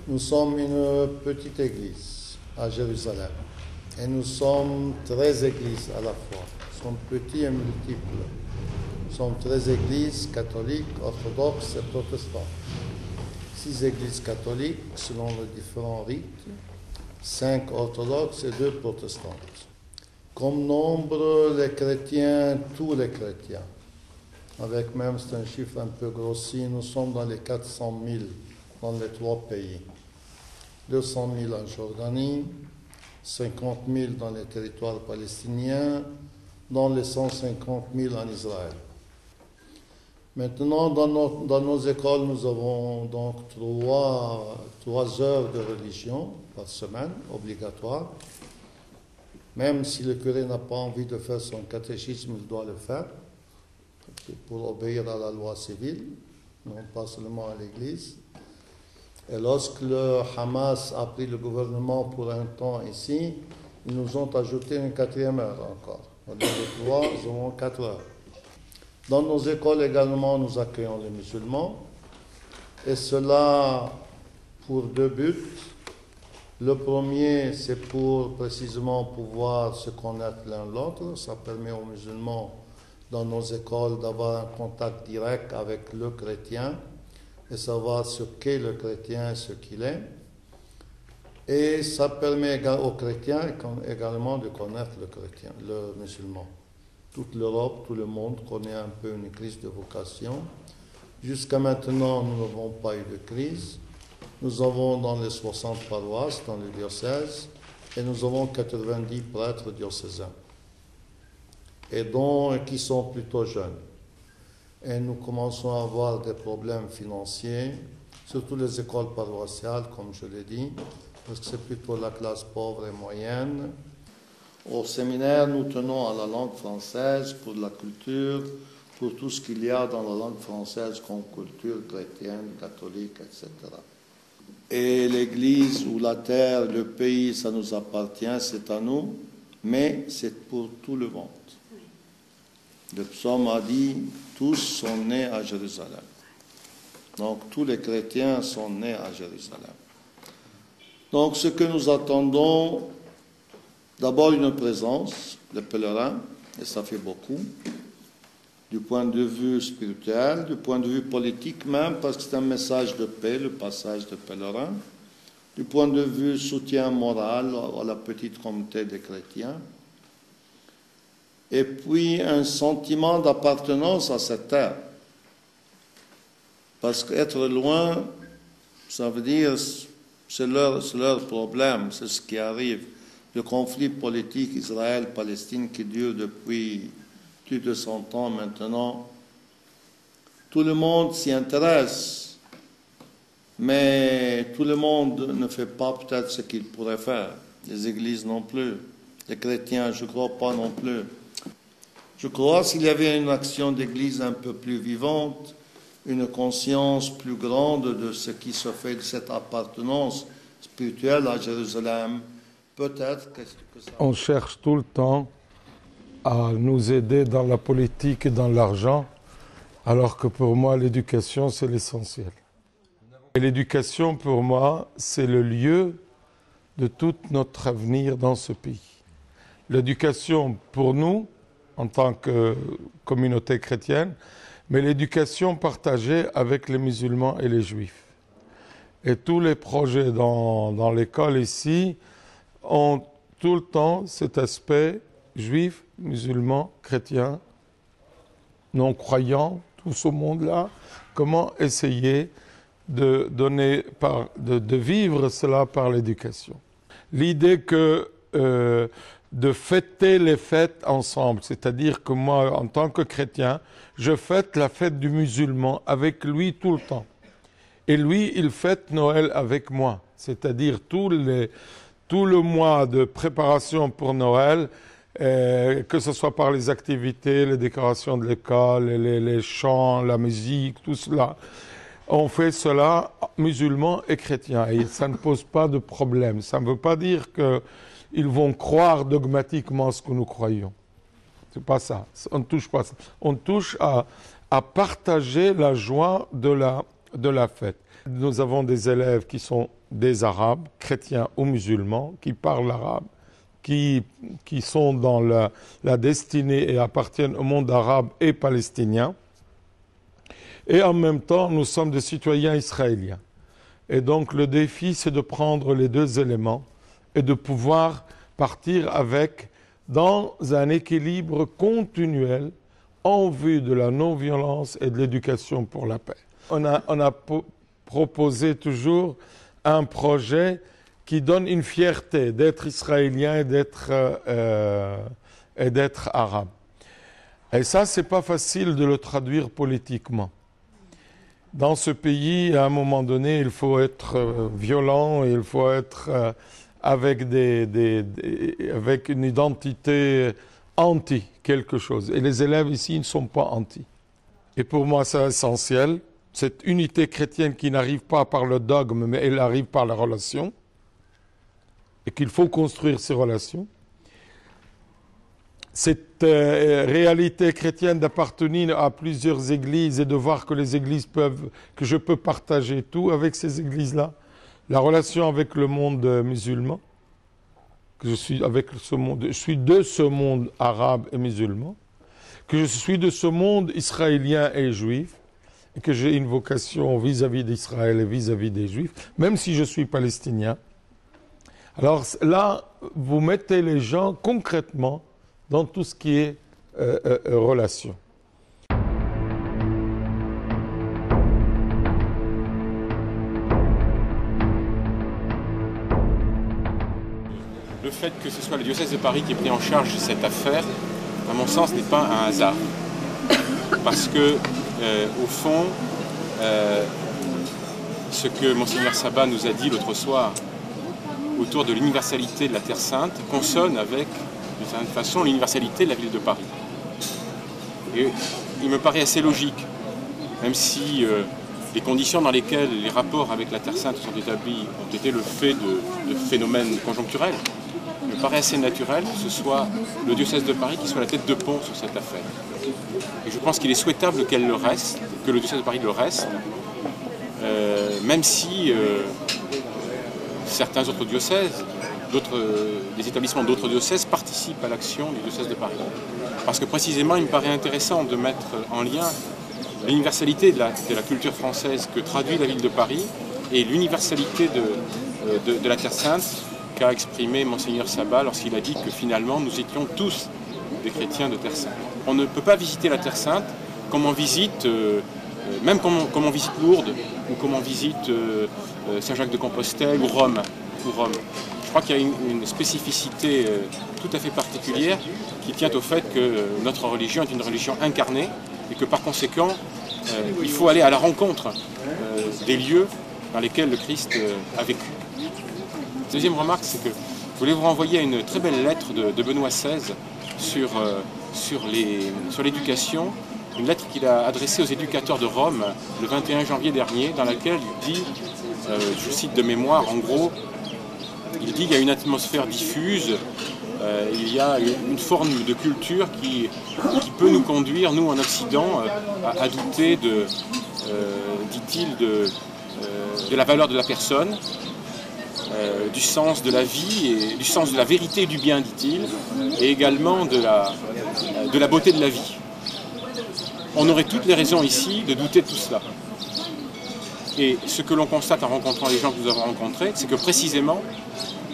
Nous sommes une petite église à Jérusalem et nous sommes 13 églises à la fois. Nous sommes petits et multiples. Nous sommes 13 églises catholiques, orthodoxes et protestantes. 6 églises catholiques selon les différents rites, 5 orthodoxes et 2 protestantes. Comme nombre, les chrétiens, tous les chrétiens, avec même, c'est un chiffre un peu grossi, nous sommes dans les 400 000 dans les 3 pays. 200 000 en Jordanie, 50 000 dans les territoires palestiniens, dans les 150 000 en Israël. Maintenant, dans nos écoles, nous avons donc 3 heures de religion par semaine, obligatoires. Même si le curé n'a pas envie de faire son catéchisme, il doit le faire pour obéir à la loi civile, non pas seulement à l'Église. Et lorsque le Hamas a pris le gouvernement pour un temps ici, ils nous ont ajouté une 4e heure encore. Au lieu de 3, nous avons 4 heures. Dans nos écoles également, nous accueillons les musulmans. Et cela pour 2 buts. Le premier, c'est pour précisément pouvoir se connaître l'un l'autre. Ça permet aux musulmans dans nos écoles d'avoir un contact direct avec le chrétien et savoir ce qu'est le chrétien et ce qu'il est. Et ça permet aux chrétiens également de connaître le chrétien, le musulman. Toute l'Europe, tout le monde connaît un peu une crise de vocation. Jusqu'à maintenant, nous n'avons pas eu de crise. Nous avons dans les 60 paroisses, dans le diocèse, et nous avons 90 prêtres diocésains, et qui sont plutôt jeunes. Et nous commençons à avoir des problèmes financiers, surtout les écoles paroissiales, comme je l'ai dit, parce que c'est plutôt la classe pauvre et moyenne. Au séminaire, nous tenons à la langue française pour la culture, pour tout ce qu'il y a dans la langue française comme culture chrétienne, catholique, etc. Et l'Église ou la terre, le pays, ça nous appartient, c'est à nous, mais c'est pour tout le monde. Le psaume a dit, tous sont nés à Jérusalem. Donc tous les chrétiens sont nés à Jérusalem. Donc ce que nous attendons, d'abord une présence, les pèlerins, et ça fait beaucoup, du point de vue spirituel, du point de vue politique même, parce que c'est un message de paix, le passage de pèlerins, du point de vue soutien moral à la petite communauté des chrétiens, et puis un sentiment d'appartenance à cette terre. Parce qu'être loin, ça veut dire, c'est leur problème, c'est ce qui arrive. Le conflit politique Israël-Palestine qui dure depuis plus de 100 ans maintenant, tout le monde s'y intéresse, mais tout le monde ne fait pas peut-être ce qu'il pourrait faire. Les églises non plus, les chrétiens, je ne crois pas non plus. Je crois s'il y avait une action d'église un peu plus vivante, une conscience plus grande de ce qui se fait de cette appartenance spirituelle à Jérusalem, peut-être que ça... On cherche tout le temps à nous aider dans la politique et dans l'argent, alors que pour moi, l'éducation, c'est l'essentiel. Et l'éducation, pour moi, c'est le lieu de tout notre avenir dans ce pays. L'éducation, pour nous, en tant que communauté chrétienne, mais l'éducation partagée avec les musulmans et les juifs. Et tous les projets dans l'école ici ont tout le temps cet aspect juif, musulman, chrétien, non-croyants, tout ce monde-là, comment essayer de vivre cela par l'éducation. L'idée que de fêter les fêtes ensemble, c'est-à-dire que moi, en tant que chrétien, je fête la fête du musulman avec lui tout le temps. Et lui, il fête Noël avec moi, c'est-à-dire tout le mois de préparation pour Noël, que ce soit par les activités, les décorations de l'école, les chants, la musique, tout cela. On fait cela musulmans et chrétiens et ça ne pose pas de problème. Ça ne veut pas dire qu'ils vont croire dogmatiquement ce que nous croyons. C'est pas ça. On ne touche pas ça. On touche à partager la joie de la fête. Nous avons des élèves qui sont des Arabes, chrétiens ou musulmans, qui parlent l'arabe, qui sont dans la destinée et appartiennent au monde arabe et palestinien. Et en même temps, nous sommes des citoyens israéliens. Et donc le défi, c'est de prendre les deux éléments et de pouvoir partir avec dans un équilibre continuel en vue de la non-violence et de l'éducation pour la paix. On a proposé toujours un projet qui donne une fierté d'être israélien et d'être arabe. Et ça, c'est pas facile de le traduire politiquement. Dans ce pays, à un moment donné, il faut être violent, il faut être avec une identité anti quelque chose. Et les élèves ici ne sont pas anti. Et pour moi, c'est essentiel. Cette unité chrétienne qui n'arrive pas par le dogme, mais elle arrive par la relation. Et qu'il faut construire ces relations. Cette réalité chrétienne d'appartenir à plusieurs églises et de voir que les églises que je peux partager tout avec ces églises-là, la relation avec le monde musulman, que je suis je suis de ce monde arabe et musulman, que je suis de ce monde israélien et juif, et que j'ai une vocation vis-à-vis d'Israël et vis-à-vis des juifs, même si je suis palestinien. Alors là, vous mettez les gens concrètement dans tout ce qui est relation. Le fait que ce soit le diocèse de Paris qui ait pris en charge cette affaire, à mon sens, n'est pas un hasard. Parce que, au fond, ce que Monseigneur Sabat nous a dit l'autre soir autour de l'universalité de la Terre Sainte consonne avec, d'une certaine façon, l'universalité de la ville de Paris. Et il me paraît assez logique, même si les conditions dans lesquelles les rapports avec la Terre Sainte sont établis ont été le fait de phénomènes conjoncturels, il me paraît assez naturel que ce soit le diocèse de Paris qui soit la tête de pont sur cette affaire. Et je pense qu'il est souhaitable qu'elle le reste, que le diocèse de Paris le reste, même si certains autres diocèses, des établissements d'autres diocèses participent à l'action du diocèse de Paris. Parce que précisément, il me paraît intéressant de mettre en lien l'universalité de la culture française que traduit la ville de Paris et l'universalité de la Terre Sainte qu'a exprimé Monseigneur Sabat lorsqu'il a dit que finalement nous étions tous des chrétiens de Terre Sainte. On ne peut pas visiter la Terre Sainte comme on visite, même comme on visite Lourdes ou comme on visite Saint-Jacques-de-Compostelle ou Rome. Je crois qu'il y a une spécificité tout à fait particulière qui tient au fait que notre religion est une religion incarnée et que par conséquent, il faut aller à la rencontre des lieux dans lesquels le Christ a vécu. Deuxième remarque, c'est que je voulais vous renvoyer à une très belle lettre de Benoît XVI sur l'éducation, une lettre qu'il a adressée aux éducateurs de Rome le 21 janvier dernier, dans laquelle il dit, je cite de mémoire, en gros, il dit qu'il y a une atmosphère diffuse, il y a une forme de culture qui peut nous conduire, nous en Occident, à douter dit-il, de la valeur de la personne, du sens de la vie, et du sens de la vérité et du bien, dit-il, et également de la beauté de la vie. On aurait toutes les raisons ici de douter de tout cela. Et ce que l'on constate en rencontrant les gens que nous avons rencontrés, c'est que précisément,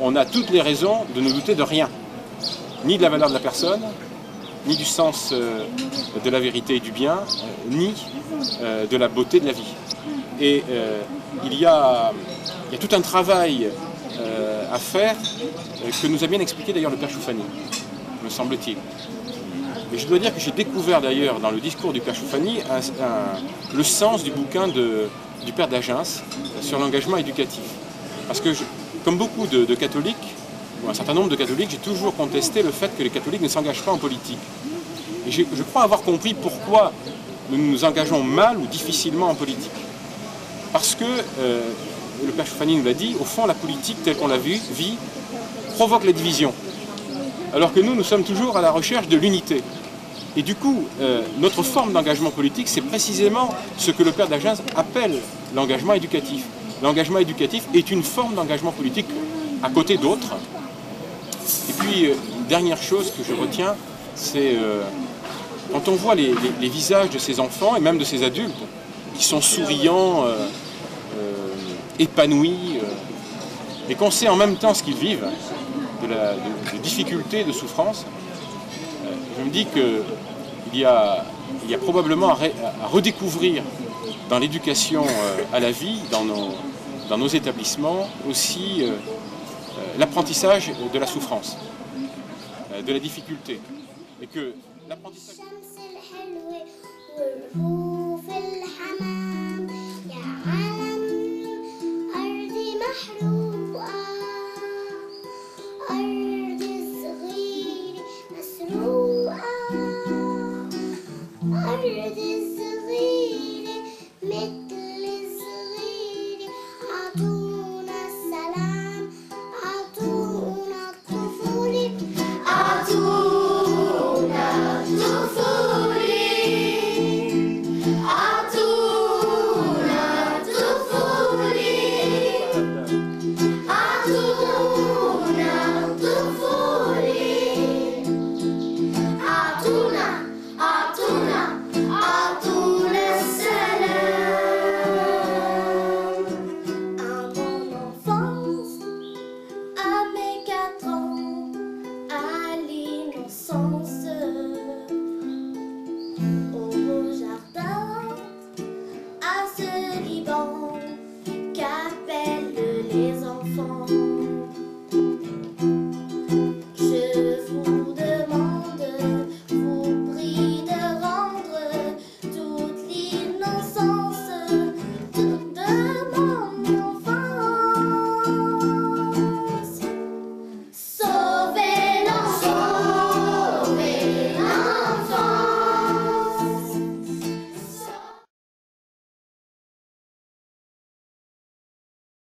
on a toutes les raisons de ne douter de rien. Ni de la valeur de la personne, ni du sens de la vérité et du bien, ni de la beauté de la vie. Et il y a tout un travail à faire que nous a bien expliqué d'ailleurs le Père Choufani, me semble-t-il. Et je dois dire que j'ai découvert d'ailleurs dans le discours du Père Choufani le sens du bouquin du Père d'Agens sur l'engagement éducatif. Parce que, comme beaucoup de catholiques, ou un certain nombre de catholiques, j'ai toujours contesté le fait que les catholiques ne s'engagent pas en politique. Et je crois avoir compris pourquoi nous nous engageons mal ou difficilement en politique. Parce que, le père Choufani nous l'a dit, au fond la politique telle qu'on la vit provoque la division. Alors que nous sommes toujours à la recherche de l'unité. Et du coup, notre forme d'engagement politique, c'est précisément ce que le père d'Agens appelle l'engagement éducatif. L'engagement éducatif est une forme d'engagement politique à côté d'autres. Et puis, une dernière chose que je retiens, c'est quand on voit les visages de ces enfants, et même de ces adultes, qui sont souriants, épanouis, et qu'on sait en même temps ce qu'ils vivent, de difficultés, de souffrances, je me dis qu'il y a probablement à redécouvrir dans l'éducation à la vie, dans nos établissements, aussi l'apprentissage de la souffrance, de la difficulté. Et que l'apprentissage... Qu'appellent les enfants.